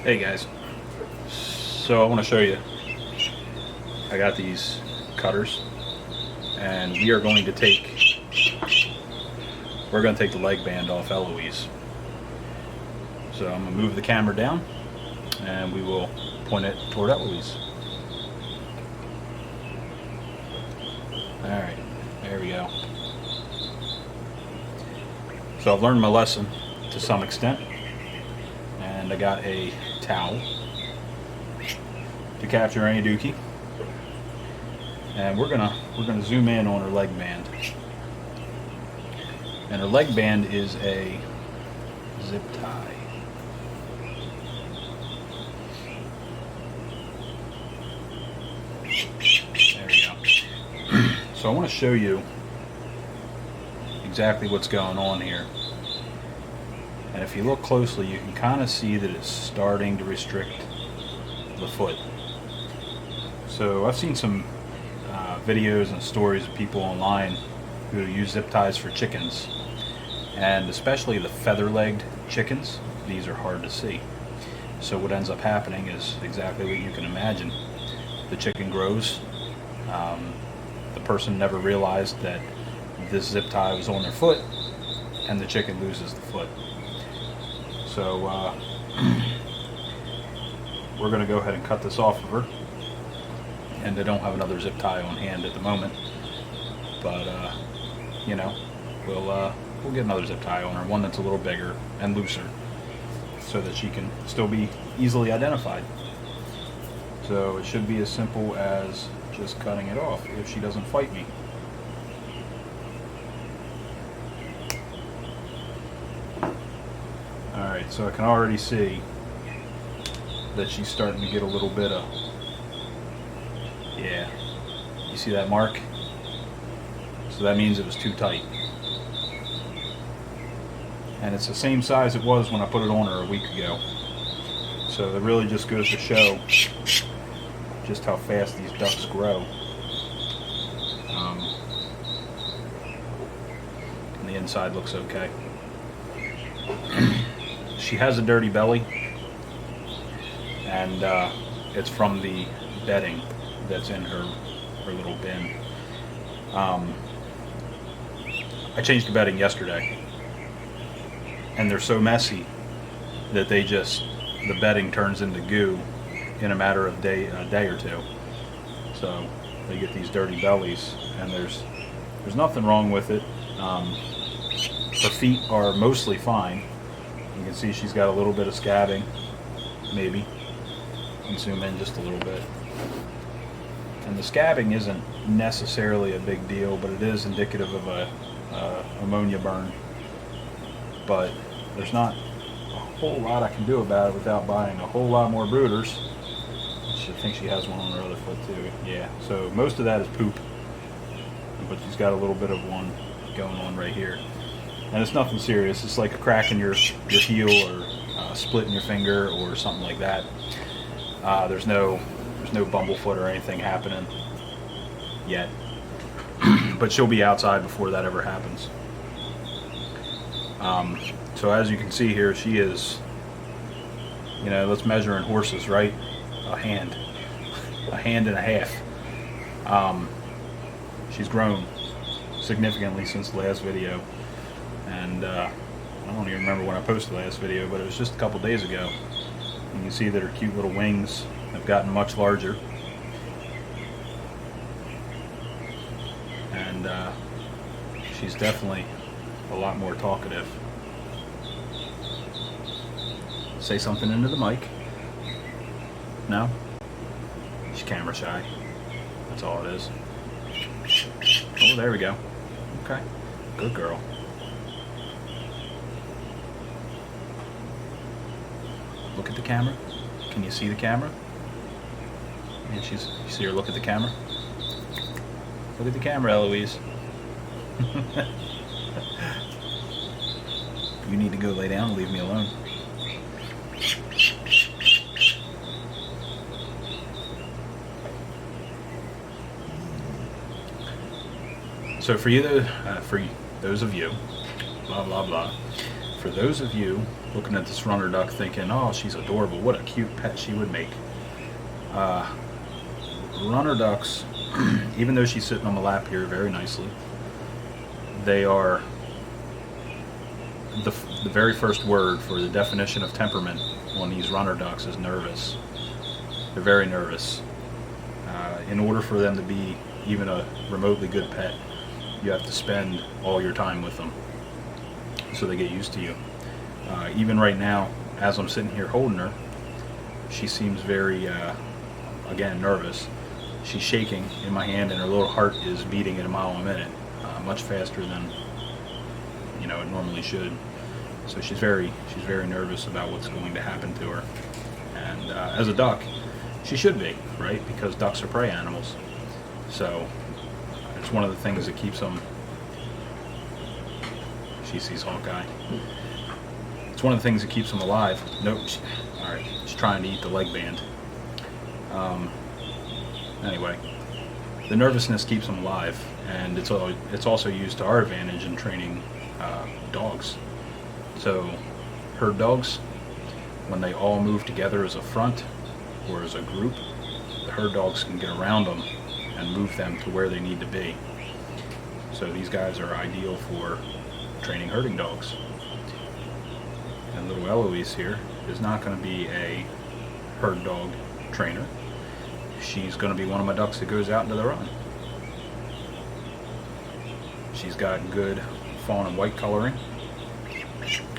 Hey guys, so I want to show you, I got these cutters and we're going to take the leg band off Elouise. So I'm going to move the camera down and we will point it toward Elouise. Alright, there we go. So I've learned my lesson to some extent, and I got a towel to capture any dookie, and we're gonna zoom in on her leg band. And her leg band is a zip tie. There we go. So I want to show you exactly what's going on here. And if you look closely, you can kind of see that it's starting to restrict the foot. So I've seen some videos and stories of people online who use zip ties for chickens, and especially the feather-legged chickens. These are hard to see. So what ends up happening is exactly what you can imagine. The chicken grows. The person never realized that this zip tie was on their foot, and the chicken loses the foot. So we're going to go ahead and cut this off of her. And I don't have another zip tie on hand at the moment, but you know, we'll get another zip tie on her, one that's a little bigger and looser, so that she can still be easily identified. So it should be as simple as just cutting it off if she doesn't fight me. Alright, so I can already see that she's starting to get a little bit of, yeah, you see that mark? So that means it was too tight. And it's the same size it was when I put it on her a week ago. So it really just goes to show just how fast these ducks grow. And the inside looks okay. She has a dirty belly, and it's from the bedding that's in her little bin. I changed the bedding yesterday, and they're so messy that the bedding turns into goo in a matter of a day or two. So they get these dirty bellies, and there's nothing wrong with it. Her feet are mostly fine. You can see she's got a little bit of scabbing, maybe. You can zoom in just a little bit. And the scabbing isn't necessarily a big deal, but it is indicative of a ammonia burn. But there's not a whole lot I can do about it without buying a whole lot more brooders. I think she has one on her other foot too. Yeah, so most of that is poop, but she's got a little bit of one going on right here. And it's nothing serious. It's like a crack in your heel, or a split in your finger, or something like that. There's no bumblefoot or anything happening yet. But she'll be outside before that ever happens. So as you can see here, she is, let's measure in horses, right? A hand and a half. She's grown significantly since the last video. And I don't even remember when I posted the last video, but it was just a couple days ago. You can see that her cute little wings have gotten much larger. And she's definitely a lot more talkative. Say something into the mic. No? She's camera shy. That's all it is. Oh, there we go. Okay. Good girl. Look at the camera. Can you see the camera? And you see her look at the camera? Look at the camera, Elouise. You need to go lay down and leave me alone. So for those of you, blah blah blah, for those of you looking at this runner duck thinking, oh, she's adorable, what a cute pet she would make. Runner ducks, even though she's sitting on my lap here very nicely, they are the very first word for the definition of temperament on these runner ducks is nervous. They're very nervous. In order for them to be even a remotely good pet, you have to spend all your time with them so they get used to you. Even right now, as I'm sitting here holding her, she seems very, again, nervous. She's shaking in my hand, and her little heart is beating at a mile a minute, much faster than it normally should. So she's very nervous about what's going to happen to her. And as a duck, she should be, right? Because ducks are prey animals. So it's one of the things that keeps them. She sees Hawkeye. It's one of the things that keeps them alive. Nope. All right. She's trying to eat the leg band. Anyway, the nervousness keeps them alive, and it's also used to our advantage in training dogs. So herd dogs, when they all move together as a front or as a group, the herd dogs can get around them and move them to where they need to be. So these guys are ideal for training herding dogs. And little Elouise here is not going to be a herd dog trainer. She's going to be one of my ducks that goes out into the run. She's got good fawn and white coloring.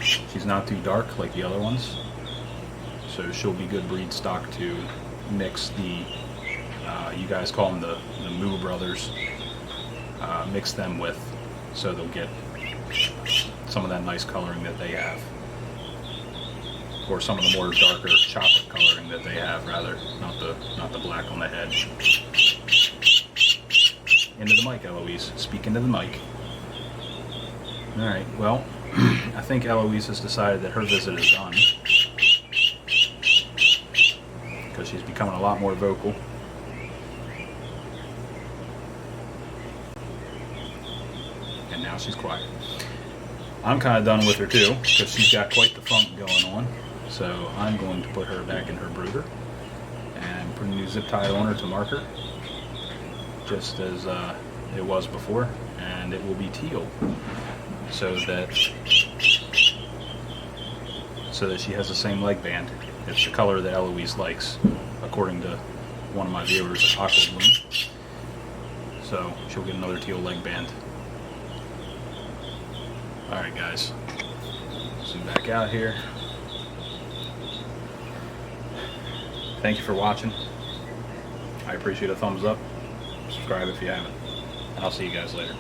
She's not too dark like the other ones. So she'll be good breed stock to mix the, you guys call them the Moo brothers, mix them with, so they'll get some of that nice coloring that they have. Or some of the more darker chocolate coloring that they have, rather, not the black on the head. Into the mic, Elouise. Speak into the mic. Alright, well, I think Elouise has decided that her visit is done. Because she's becoming a lot more vocal. And now she's quiet. I'm kind of done with her too, because she's got quite the funk going on. So I'm going to put her back in her brooder and put a new zip tie on her to mark her, just as it was before, and it will be teal, so that she has the same leg band. It's the color that Elouise likes, according to one of my viewers, Aqua Bloom. So she'll get another teal leg band. Alright guys, zoom back out here. Thank you for watching. I appreciate a thumbs up. Subscribe if you haven't. And I'll see you guys later.